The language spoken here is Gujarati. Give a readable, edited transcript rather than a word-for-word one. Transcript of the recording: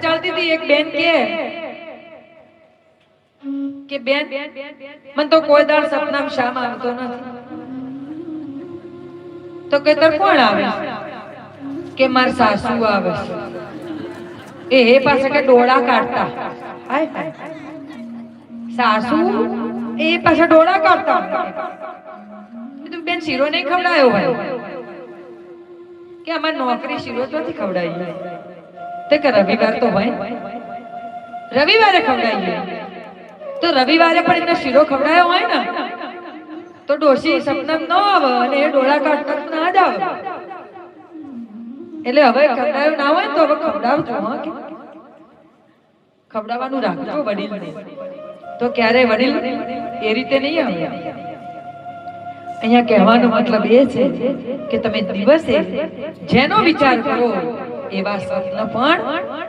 ચાલતી હતી એક બેન કે બેન મને તો કોઈ દાડ સપનામાં શામ આવતો નથી તો કે તર કોણ આવે કે માર સાસુ આવે એ પાસે કે ડોળા કાઢતા હાય હાય સાસુ એ પાસે ડોળા કાઢતા કીધું બેન શીરો નહીં ખવડાયો હોય કે અમાર નોકરી શીરો તો નથી ખવડાવી તે કે રવિવાર તો હોય રવિવારે ખવડાવીએ તો રવિવારે પણ એમને શીરો ખવડાયો હોય ને તો ડોશી સપનામ ન આવે અને એ ડોળા કાઢતા ના જ આવે એટલે હવે ખવડાયો ના હોય તો હવે ખવડાવજો હા કે ખવડાવવાનું રાખજો વડીલ તો ક્યારે વડીલ એ રીતે નહીં આવે અહીંયા કહેવાનો મતલબ એ છે કે તમે દિવસે જેનો વિચાર કરો એવા સ્વપ્ન પણ